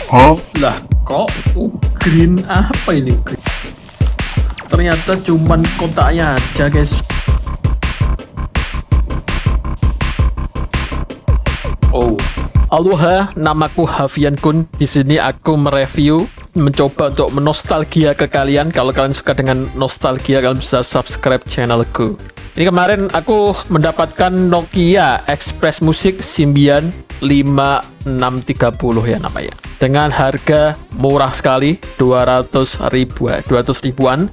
Lah kok green apa ini? Green? Ternyata cuman kotaknya aja guys. Oh, aloha, namaku Hafian Kun. Di sini aku mereview, mencoba untuk menostalgia ke kalian. Kalau kalian suka dengan nostalgia, kalian bisa subscribe channelku. Ini kemarin aku mendapatkan Nokia Express Music Symbian 5630 ya namanya. Dengan harga murah sekali, 200 ribuan.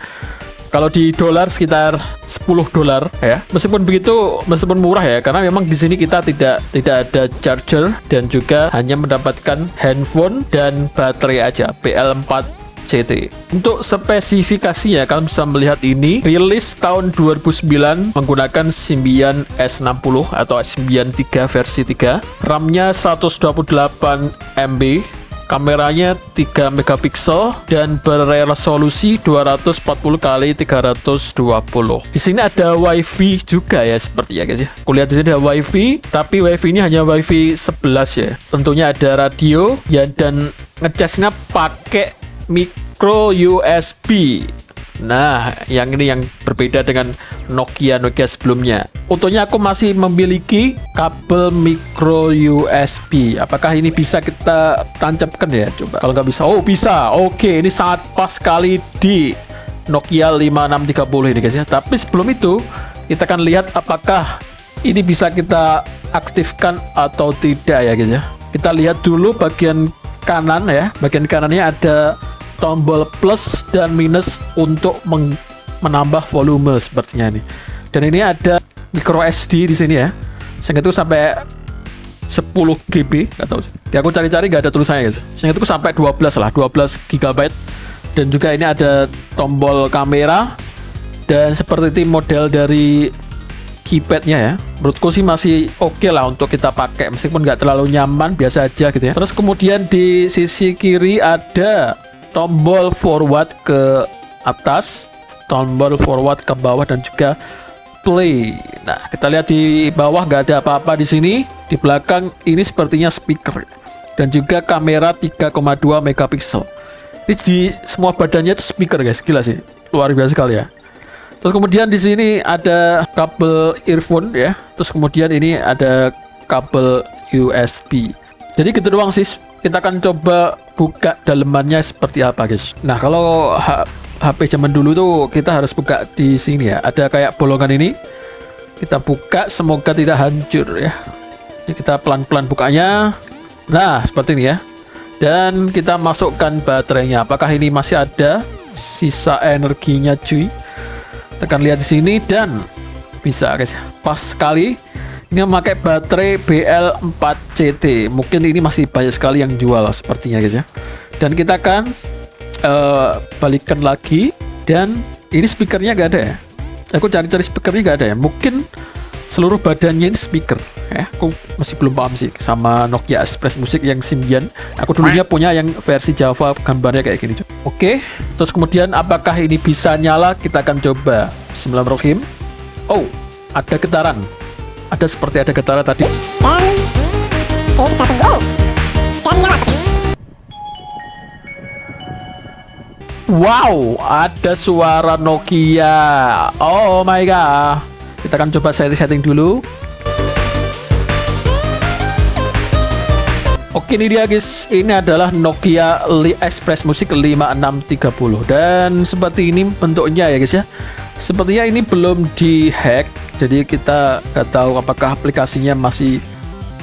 Kalau di dolar sekitar 10 dolar ya. Meskipun begitu, meskipun murah ya, karena memang di sini kita tidak ada charger dan juga hanya mendapatkan handphone dan baterai aja, PL4 CT. Untuk spesifikasinya kalian bisa melihat ini rilis tahun 2009 menggunakan Symbian S60 atau Symbian 3 versi 3. RAM-nya 128 MB. Kameranya 3 megapiksel dan beresolusi 240 x 320. Di sini ada WiFi juga ya seperti ya guys ya. Kulihat di sini ada WiFi, tapi WiFi ini hanya WiFi 11 ya. Tentunya ada radio ya dan ngecasnya pakai micro USB. Nah, yang ini yang berbeda dengan Nokia sebelumnya. Untungnya aku masih memiliki kabel micro USB. Apakah ini bisa kita tancapkan ya? Coba. Kalau nggak bisa, oh bisa. Oke, ini sangat pas sekali di Nokia 5630 ini guys ya. Tapi sebelum itu, kita akan lihat apakah ini bisa kita aktifkan atau tidak ya guys ya. Kita lihat dulu bagian kanan ya. Bagian kanannya ada tombol plus dan minus untuk menambah volume sepertinya ini. Dan ini ada micro SD di sini ya. Sehingga itu sampai 10 GB, nggak tahu. Ya aku cari-cari nggak ada tulisannya guys. Sehingga itu sampai 12 lah, 12 GB. Dan juga ini ada tombol kamera dan seperti itu model dari keypadnya ya. Menurutku sih masih oke lah untuk kita pakai meskipun nggak terlalu nyaman, biasa aja gitu ya. Terus kemudian di sisi kiri ada tombol forward ke atas, tombol forward ke bawah dan juga play. Nah, kita lihat di bawah nggak ada apa-apa di sini. Di belakang ini sepertinya speaker dan juga kamera 3,2 megapiksel. Ini di semua badannya itu speaker guys, gila sih, luar biasa sekali ya. Terus kemudian di sini ada kabel earphone ya. Terus kemudian ini ada kabel USB. Jadi gitu doang sih. Kita akan coba buka dalemannya seperti apa guys. Nah, kalau HP zaman dulu tuh kita harus buka di sini ya. Ada kayak bolongan ini. Kita buka, semoga tidak hancur ya. Ini kita pelan-pelan bukanya. Nah, seperti ini ya. Dan kita masukkan baterainya. Apakah ini masih ada sisa energinya cuy? Tekan lihat di sini dan bisa guys. Pas sekali. Ini memakai baterai BL4CT. Mungkin ini masih banyak sekali yang jual sepertinya guys ya. Dan kita akan balikkan lagi. Dan ini speakernya gak ada ya. Aku cari-cari speakernya gak ada ya. Mungkin seluruh badannya ini speaker ya. Aku masih belum paham sih sama Nokia Express Music yang Symbian. Aku dulunya punya yang versi Java, gambarnya kayak gini. Oke, terus kemudian apakah ini bisa nyala? Kita akan coba. Bismillahirrahmanirrahim. Oh, ada getaran. Ada seperti ada getaran tadi. Dan ini kita tunggu. Dan nyala. Wow, ada suara Nokia. Oh my god. Kita akan coba setting dulu. Oke, ini dia guys. Ini adalah Nokia Express Music 5630. Dan seperti ini bentuknya ya guys ya. Sepertinya ini belum dihack. Jadi kita nggak tahu apakah aplikasinya masih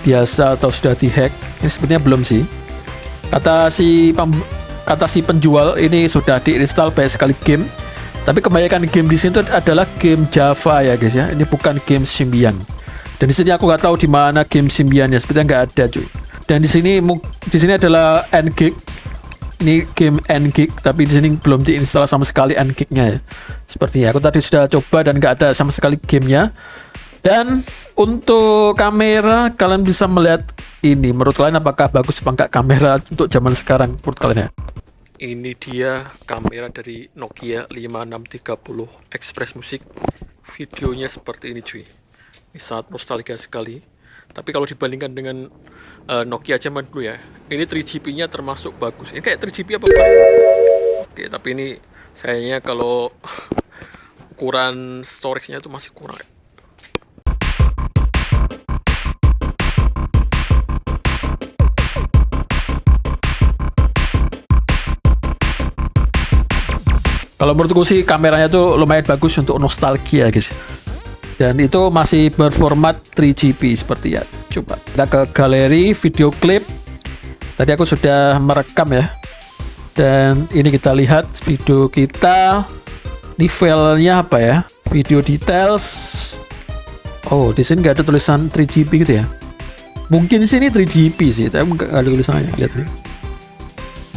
biasa atau sudah dihack. Ini sepertinya belum sih. Kata si penjual ini sudah diinstal banyak sekali game. Tapi kebanyakan game di sini adalah game Java ya guys ya. Ini bukan game Symbian. Dan di sini aku nggak tahu di mana game Symbian ya. Sepertinya nggak ada cuy. Dan di sini adalah N-Gig. Ini game N-Gig, tapi di sini belum diinstal sama sekali N-Gig-nya ya. Sepertinya aku tadi sudah coba dan nggak ada sama sekali gamenya. Dan untuk kamera kalian bisa melihat ini. Menurut kalian apakah bagus apa enggak kamera untuk zaman sekarang menurut kalian ya? Ini dia kamera dari Nokia 5630 Express Music. Videonya seperti ini cuy. Ini sangat nostalgia sekali. Tapi kalau dibandingkan dengan Nokia zaman dulu ya, ini 3GP-nya termasuk bagus. Ini kayak 3GP apa bukan? Oke, tapi ini sayangnya kalau ukuran storage-nya itu masih kurang. Kalau menurutku sih kameranya tuh lumayan bagus untuk nostalgia guys. Dan itu masih berformat 3GP seperti ya. Coba kita ke galeri video klip. Tadi aku sudah merekam ya. Dan ini kita lihat video kita. Ini filenya apa ya? Video details. Oh, di sini nggak ada tulisan 3GP gitu ya. Mungkin di sini 3GP sih, tapi nggak ada tulisannya. Lihat nih.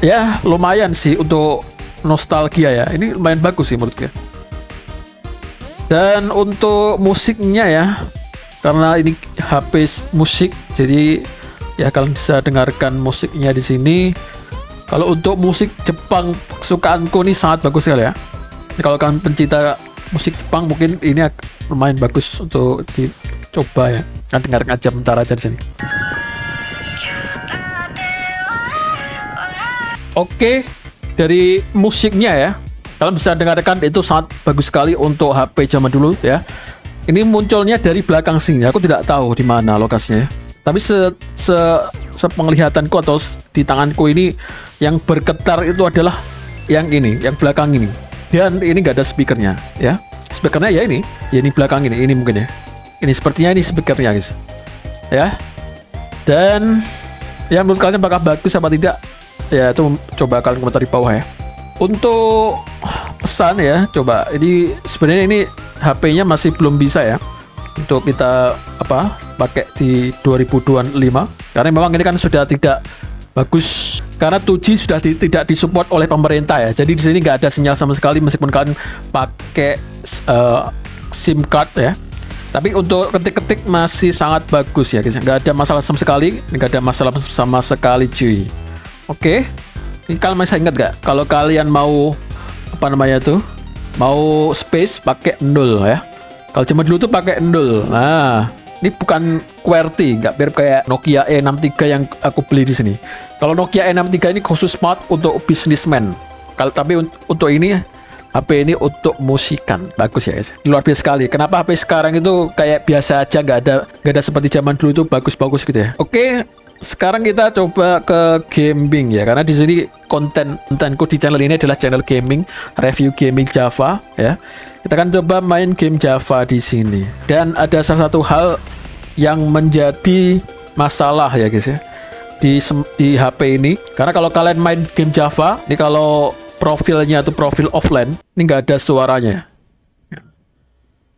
Ya, lumayan sih untuk nostalgia ya. Ini lumayan bagus sih menurutku. Dan untuk musiknya ya, karena ini HP musik, jadi ya kalian bisa dengarkan musiknya di sini. Kalau untuk musik Jepang kesukaanku ini sangat bagus sekali ya. Kalau kalian pencinta musik Jepang mungkin ini lumayan bagus untuk dicoba ya. Kan dengarkan aja bentar aja di sini. Oke, dari musiknya ya, kalian bisa dengarkan itu sangat bagus sekali untuk HP zaman dulu ya. Ini munculnya dari belakang sini. Aku tidak tahu di mana lokasinya. Tapi sepenglihatanku atau di tanganku ini yang bergetar itu adalah yang ini, yang belakang ini. Dan ini nggak ada speakernya ya. Speakernya ya ini belakang ini mungkin ya. Ini sepertinya ini speakernya guys. Ya. Dan ya menurut kalian apakah bagus apa tidak? Ya itu coba kalian komentar di bawah ya. Untuk pesan ya, coba ini sebenarnya ini HP-nya masih belum bisa ya untuk kita pakai di 2025 karena memang ini kan sudah tidak bagus karena 2G sudah tidak disupport oleh pemerintah ya. Jadi di sini nggak ada sinyal sama sekali meskipun kalian pakai SIM card ya. Tapi untuk ketik-ketik masih sangat bagus ya guys. Nggak ada masalah sama sekali, nggak ada masalah sama sekali cuy. Oke. Ini kalian masih ingat gak? Kalau kalian mau mau space pakai 0 ya. Kalau zaman dulu tuh pakai 0. Nah, ini bukan QWERTY, nggak mirip kayak Nokia E63 yang aku beli di sini. Kalau Nokia E63 ini khusus banget untuk businessman. Tapi untuk ini HP ini untuk musikan, bagus ya guys. Luar biasa sekali. Kenapa HP sekarang itu kayak biasa aja, nggak ada seperti zaman dulu itu bagus-bagus gitu ya. Oke. Sekarang kita coba ke gaming ya, karena di sini kontenku di channel ini adalah channel gaming, review gaming Java ya. Kita akan coba main game Java di sini. Dan ada salah satu hal yang menjadi masalah ya guys ya di HP ini, karena kalau kalian main game Java, ini kalau profilnya atau profil offline, ini nggak ada suaranya.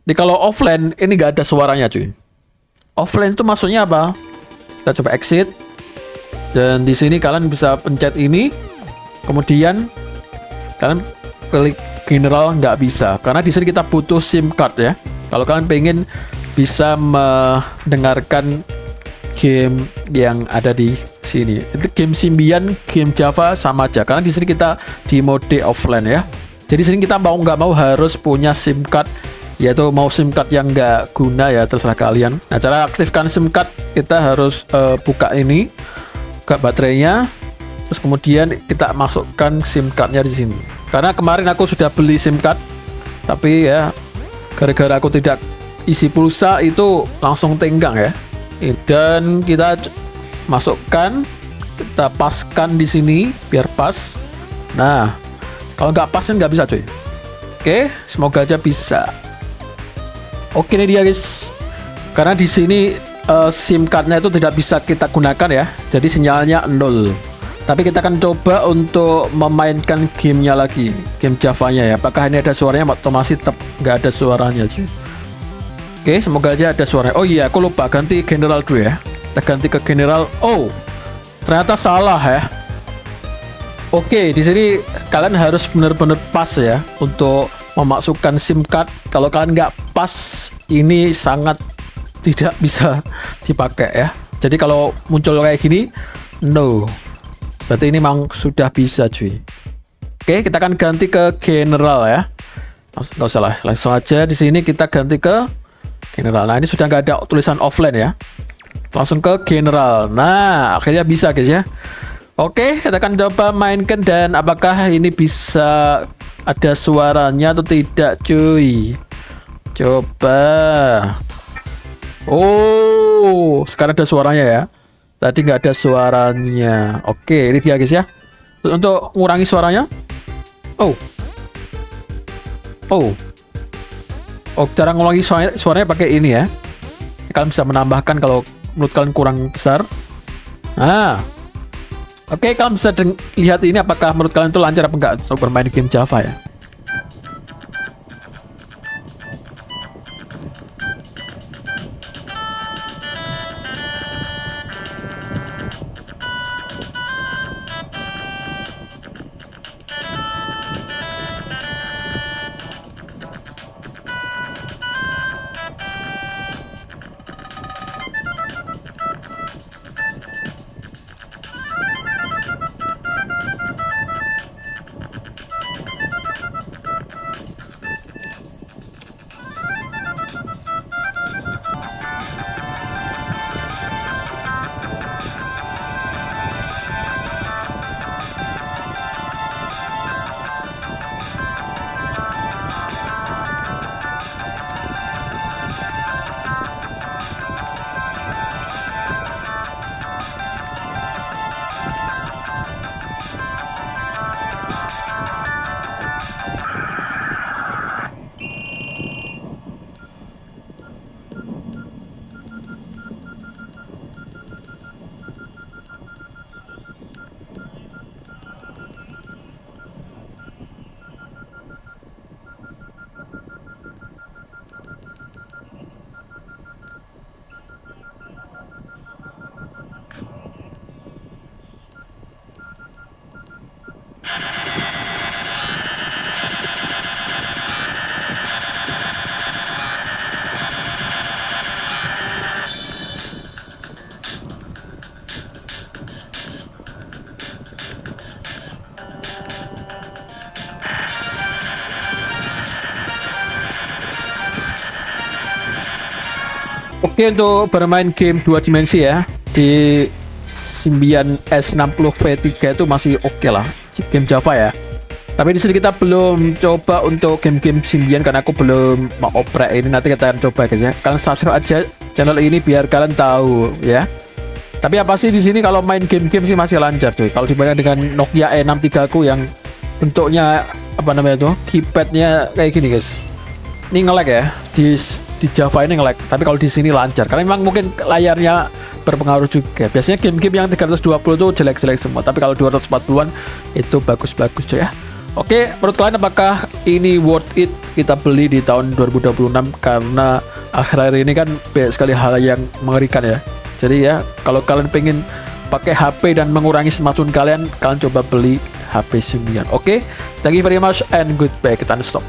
Ini kalau offline ini nggak ada suaranya cuy. Offline itu maksudnya apa? Kita coba exit dan di sini kalian bisa pencet ini, kemudian kalian klik general nggak bisa karena di sini kita butuh SIM card ya. Kalau kalian pengen bisa mendengarkan game yang ada di sini, itu game Symbian, game Java sama aja karena di sini kita di mode offline ya. Jadi di sini kita mau nggak mau harus punya SIM card, yaitu mau SIM card yang nggak guna ya terserah kalian. Nah, cara aktifkan SIM card kita harus buka ini, buka baterainya, terus kemudian kita masukkan SIM cardnya di sini. Karena kemarin aku sudah beli SIM card, tapi ya gara-gara aku tidak isi pulsa itu langsung tenggang ya. Dan kita masukkan, kita paskan di sini biar pas. Nah, kalau nggak pas kan nggak bisa cuy. Oke, semoga aja bisa. Oke nih dia guys, karena di sini SIM cardnya itu tidak bisa kita gunakan ya, jadi sinyalnya 0. Tapi kita akan coba untuk memainkan gamenya lagi, game Javanya ya. Apakah ini ada suaranya atau masih tetap nggak ada suaranya cuy. Oke, semoga aja ada suaranya. Oh iya, aku lupa ganti general dulu ya. Kita ganti ke general. Oh, ternyata salah ya. Oke, di sini kalian harus benar-benar pas ya untuk memasukkan SIM card. Kalau kalian nggak pas, ini sangat tidak bisa dipakai ya. Jadi kalau muncul kayak gini, no. Berarti ini memang sudah bisa cuy. Oke, kita akan ganti ke general ya. Nggak usah lah, langsung aja di sini kita ganti ke general. Nah, ini sudah nggak ada tulisan offline ya. langsung ke general. Nah, akhirnya bisa guys ya. Oke, kita akan coba mainkan dan apakah ini bisa ada suaranya atau tidak cuy. Coba. Oh, sekarang ada suaranya ya. Tadi nggak ada suaranya. Oke, ini dia guys ya. Untuk mengurangi suaranya. Oh. Oh. Oh, cara ngulangi suaranya pakai ini ya. Kalian bisa menambahkan kalau menurut kalian kurang besar. Nah. Oke, kalian bisa lihat ini apakah menurut kalian itu lancar apa enggak untuk bermain game Java ya. Oke, untuk bermain game 2 dimensi ya di Symbian S60 V3 itu masih oke lah game Java ya. Tapi di sini kita belum coba untuk game-game Symbian karena aku belum mau oprek ini. Nanti kita akan coba guys ya. Kalian subscribe aja channel ini biar kalian tahu ya. Tapi apa sih di sini kalau main game-game sih masih lancar cuy. Kalau dibanding dengan Nokia E63 ku yang bentuknya apa namanya tuh keypadnya kayak gini guys. Ini nge-lag ya di Java ini nge-lag. Tapi kalau di sini lancar karena memang mungkin layarnya berpengaruh juga. Biasanya game-game yang 320 itu jelek-jelek semua. Tapi kalau 240-an itu bagus-bagus cuy ya. Oke, menurut kalian apakah ini worth it kita beli di tahun 2026? Karena akhir-akhir ini kan banyak sekali hal yang mengerikan ya. Jadi ya, kalau kalian pengen pakai HP dan mengurangi smartphone kalian coba beli HP Symbian. Oke, thank you very much and goodbye. Kita stop.